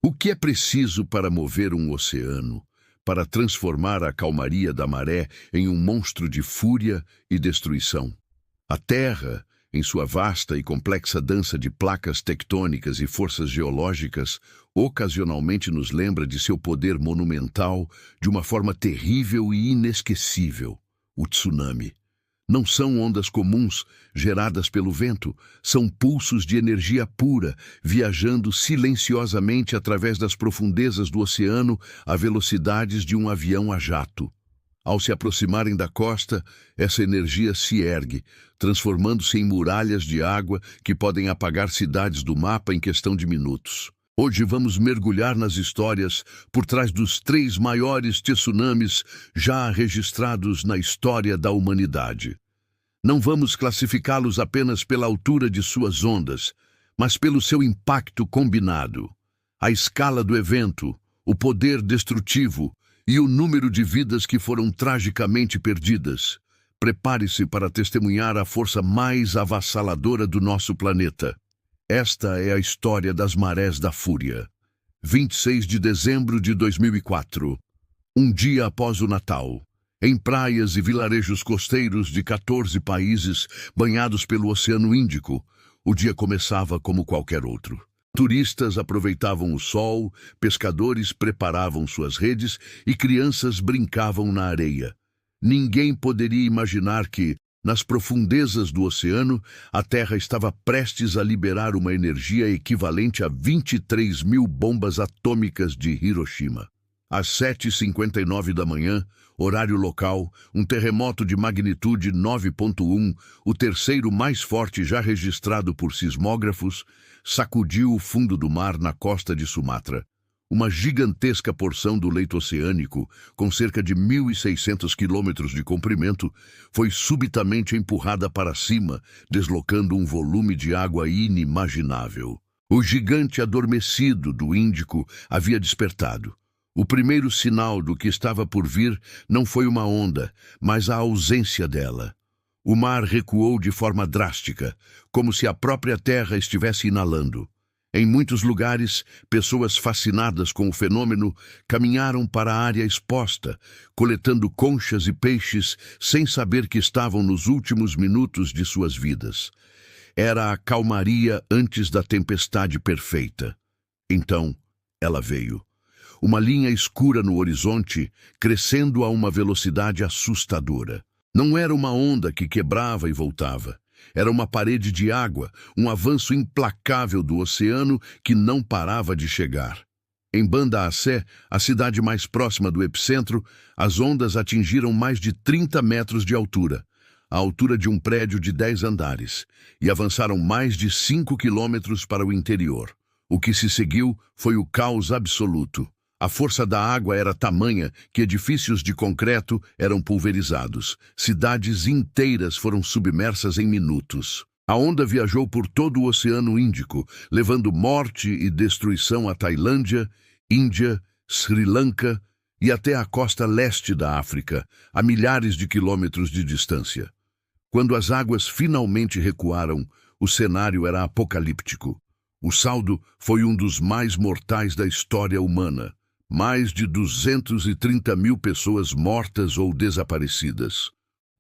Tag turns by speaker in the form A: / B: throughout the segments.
A: O que é preciso para mover um oceano, para transformar a calmaria da maré em um monstro de fúria e destruição? A Terra, em sua vasta e complexa dança de placas tectônicas e forças geológicas, ocasionalmente nos lembra de seu poder monumental de uma forma terrível e inesquecível: o tsunami. Não são ondas comuns geradas pelo vento, são pulsos de energia pura, viajando silenciosamente através das profundezas do oceano a velocidades de um avião a jato. Ao se aproximarem da costa, essa energia se ergue, transformando-se em muralhas de água que podem apagar cidades do mapa em questão de minutos. Hoje vamos mergulhar nas histórias por trás dos 3 maiores tsunamis já registrados na história da humanidade. Não vamos classificá-los apenas pela altura de suas ondas, mas pelo seu impacto combinado. A escala do evento, o poder destrutivo e o número de vidas que foram tragicamente perdidas. Prepare-se para testemunhar a força mais avassaladora do nosso planeta. Esta é a história das Marés da Fúria. 26 de dezembro de 2004. Um dia após o Natal. Em praias e vilarejos costeiros de 14 países banhados pelo Oceano Índico, o dia começava como qualquer outro. Turistas aproveitavam o sol, pescadores preparavam suas redes e crianças brincavam na areia. Ninguém poderia imaginar que, nas profundezas do oceano, a Terra estava prestes a liberar uma energia equivalente a 23.000 bombas atômicas de Hiroshima. Às 7h59 da manhã, horário local, um terremoto de magnitude 9.1, o terceiro mais forte já registrado por sismógrafos, sacudiu o fundo do mar na costa de Sumatra. Uma gigantesca porção do leito oceânico, com cerca de 1.600 quilômetros de comprimento, foi subitamente empurrada para cima, deslocando um volume de água inimaginável. O gigante adormecido do Índico havia despertado. O primeiro sinal do que estava por vir não foi uma onda, mas a ausência dela. O mar recuou de forma drástica, como se a própria terra estivesse inalando. Em muitos lugares, pessoas fascinadas com o fenômeno caminharam para a área exposta, coletando conchas e peixes sem saber que estavam nos últimos minutos de suas vidas. Era a calmaria antes da tempestade perfeita. Então, ela veio. Uma linha escura no horizonte, crescendo a uma velocidade assustadora. Não era uma onda que quebrava e voltava. Era uma parede de água, um avanço implacável do oceano que não parava de chegar. Em Banda Aceh, a cidade mais próxima do epicentro, as ondas atingiram mais de 30 metros de altura, a altura de um prédio de 10 andares, e avançaram mais de 5 quilômetros para o interior. O que se seguiu foi o caos absoluto. A força da água era tamanha que edifícios de concreto eram pulverizados. Cidades inteiras foram submersas em minutos. A onda viajou por todo o Oceano Índico, levando morte e destruição à Tailândia, Índia, Sri Lanka e até a costa leste da África, a milhares de quilômetros de distância. Quando as águas finalmente recuaram, o cenário era apocalíptico. O saldo foi um dos mais mortais da história humana. Mais de 230 mil pessoas mortas ou desaparecidas.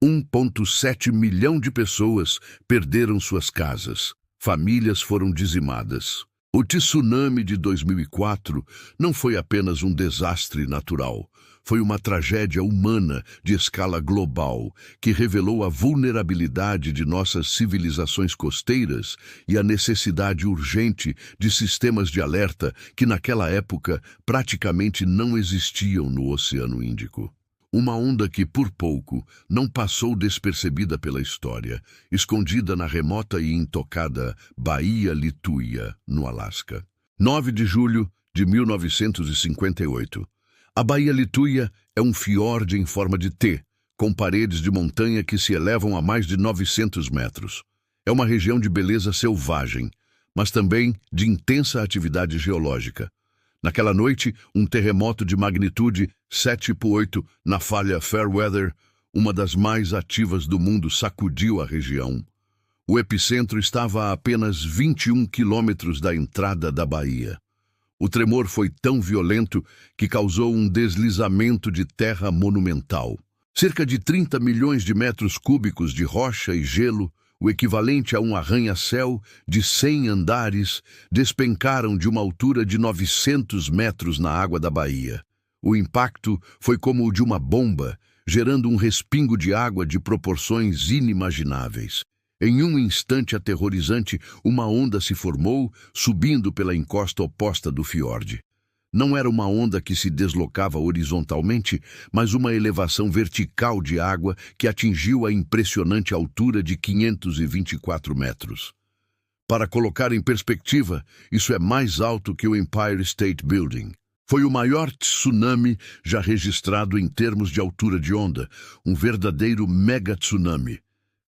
A: 1,7 milhão de pessoas perderam suas casas. Famílias foram dizimadas. O tsunami de 2004 não foi apenas um desastre natural. Foi uma tragédia humana de escala global que revelou a vulnerabilidade de nossas civilizações costeiras e a necessidade urgente de sistemas de alerta que naquela época praticamente não existiam no Oceano Índico. Uma onda que, por pouco, não passou despercebida pela história, escondida na remota e intocada Baía Lituya, no Alasca. 9 de julho de 1958. A Baía Lituya é um fiord em forma de T, com paredes de montanha que se elevam a mais de 900 metros. É uma região de beleza selvagem, mas também de intensa atividade geológica. Naquela noite, um terremoto de magnitude 7,8 na falha Fairweather, uma das mais ativas do mundo, sacudiu a região. O epicentro estava a apenas 21 quilômetros da entrada da baía. O tremor foi tão violento que causou um deslizamento de terra monumental. Cerca de 30 milhões de metros cúbicos de rocha e gelo, o equivalente a um arranha-céu de 100 andares, despencaram de uma altura de 900 metros na água da baía. O impacto foi como o de uma bomba, gerando um respingo de água de proporções inimagináveis. Em um instante aterrorizante, uma onda se formou, subindo pela encosta oposta do fiorde. Não era uma onda que se deslocava horizontalmente, mas uma elevação vertical de água que atingiu a impressionante altura de 524 metros. Para colocar em perspectiva, isso é mais alto que o Empire State Building. Foi o maior tsunami já registrado em termos de altura de onda, um verdadeiro mega-tsunami.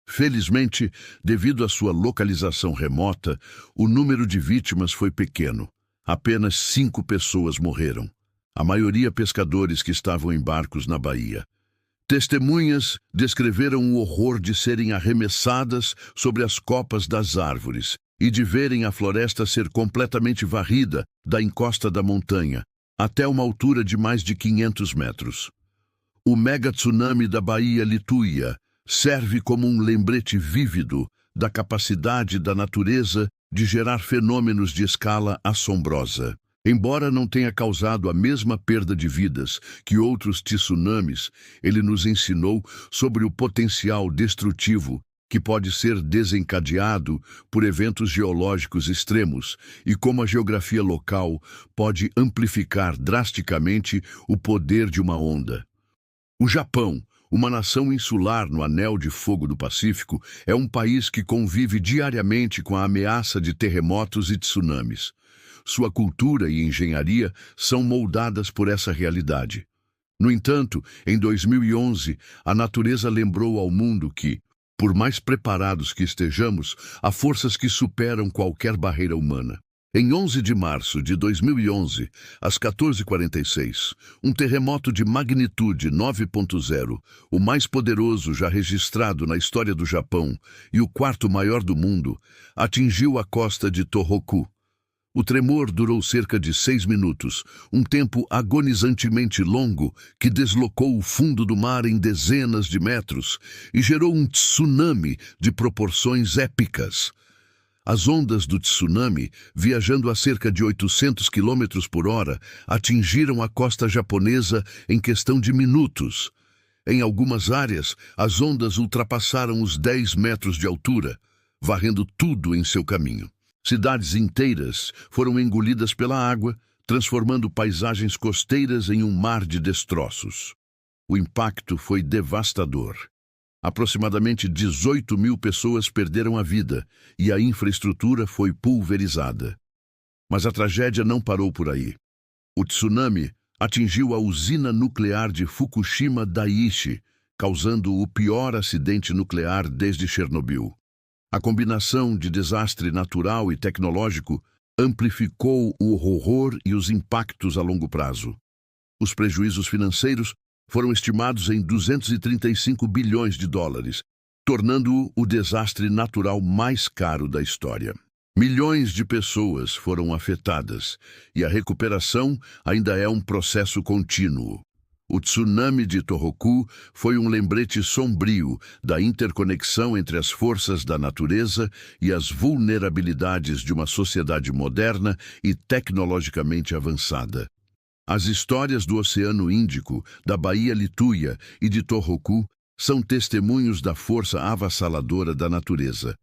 A: Felizmente, devido à sua localização remota, o número de vítimas foi pequeno. Apenas 5 pessoas morreram, a maioria pescadores que estavam em barcos na baía. Testemunhas descreveram o horror de serem arremessadas sobre as copas das árvores e de verem a floresta ser completamente varrida da encosta da montanha, até uma altura de mais de 500 metros. O mega-tsunami da Baía Lituia serve como um lembrete vívido da capacidade da natureza de gerar fenômenos de escala assombrosa. Embora não tenha causado a mesma perda de vidas que outros tsunamis, ele nos ensinou sobre o potencial destrutivo que pode ser desencadeado por eventos geológicos extremos e como a geografia local pode amplificar drasticamente o poder de uma onda. O Japão, uma nação insular no Anel de Fogo do Pacífico, é um país que convive diariamente com a ameaça de terremotos e tsunamis. Sua cultura e engenharia são moldadas por essa realidade. No entanto, em 2011, a natureza lembrou ao mundo que, por mais preparados que estejamos, há forças que superam qualquer barreira humana. Em 11 de março de 2011, às 14h46, um terremoto de magnitude 9.0, o mais poderoso já registrado na história do Japão e o quarto maior do mundo, atingiu a costa de Tohoku. O tremor durou cerca de 6 minutos, um tempo agonizantemente longo que deslocou o fundo do mar em dezenas de metros e gerou um tsunami de proporções épicas. As ondas do tsunami, viajando a cerca de 800 km por hora, atingiram a costa japonesa em questão de minutos. Em algumas áreas, as ondas ultrapassaram os 10 metros de altura, varrendo tudo em seu caminho. Cidades inteiras foram engolidas pela água, transformando paisagens costeiras em um mar de destroços. O impacto foi devastador. Aproximadamente 18 mil pessoas perderam a vida e a infraestrutura foi pulverizada. Mas a tragédia não parou por aí. O tsunami atingiu a usina nuclear de Fukushima Daiichi, causando o pior acidente nuclear desde Chernobyl. A combinação de desastre natural e tecnológico amplificou o horror e os impactos a longo prazo. Os prejuízos financeiros foram estimados em 235 bilhões de dólares, tornando-o o desastre natural mais caro da história. Milhões de pessoas foram afetadas e a recuperação ainda é um processo contínuo. O tsunami de Tohoku foi um lembrete sombrio da interconexão entre as forças da natureza e as vulnerabilidades de uma sociedade moderna e tecnologicamente avançada. As histórias do Oceano Índico, da Baía Lituia e de Tohoku são testemunhos da força avassaladora da natureza.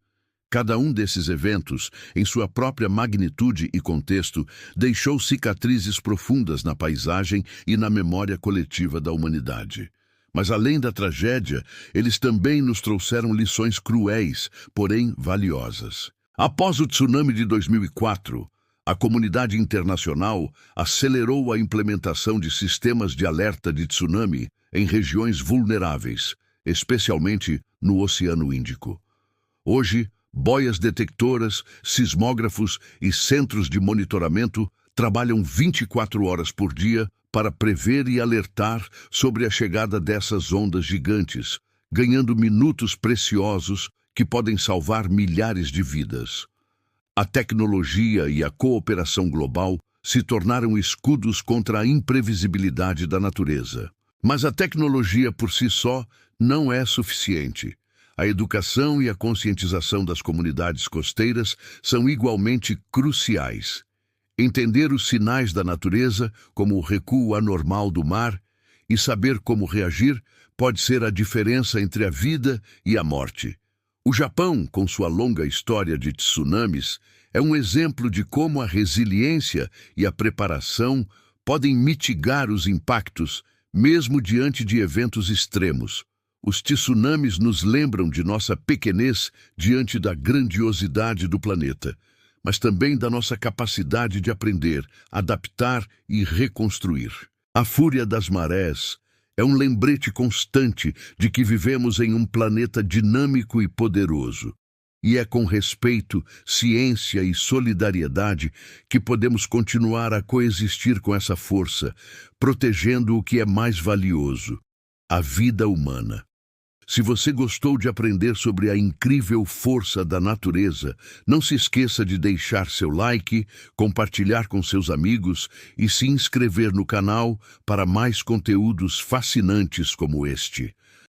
A: Cada um desses eventos, em sua própria magnitude e contexto, deixou cicatrizes profundas na paisagem e na memória coletiva da humanidade. Mas além da tragédia, eles também nos trouxeram lições cruéis, porém valiosas. Após o tsunami de 2004, a comunidade internacional acelerou a implementação de sistemas de alerta de tsunami em regiões vulneráveis, especialmente no Oceano Índico. Hoje, boias detectoras, sismógrafos e centros de monitoramento trabalham 24 horas por dia para prever e alertar sobre a chegada dessas ondas gigantes, ganhando minutos preciosos que podem salvar milhares de vidas. A tecnologia e a cooperação global se tornaram escudos contra a imprevisibilidade da natureza. Mas a tecnologia por si só não é suficiente. A educação e a conscientização das comunidades costeiras são igualmente cruciais. Entender os sinais da natureza, como o recuo anormal do mar, e saber como reagir pode ser a diferença entre a vida e a morte. O Japão, com sua longa história de tsunamis, é um exemplo de como a resiliência e a preparação podem mitigar os impactos, mesmo diante de eventos extremos. Os tsunamis nos lembram de nossa pequenez diante da grandiosidade do planeta, mas também da nossa capacidade de aprender, adaptar e reconstruir. A fúria das marés é um lembrete constante de que vivemos em um planeta dinâmico e poderoso. E é com respeito, ciência e solidariedade que podemos continuar a coexistir com essa força, protegendo o que é mais valioso, a vida humana. Se você gostou de aprender sobre a incrível força da natureza, não se esqueça de deixar seu like, compartilhar com seus amigos e se inscrever no canal para mais conteúdos fascinantes como este.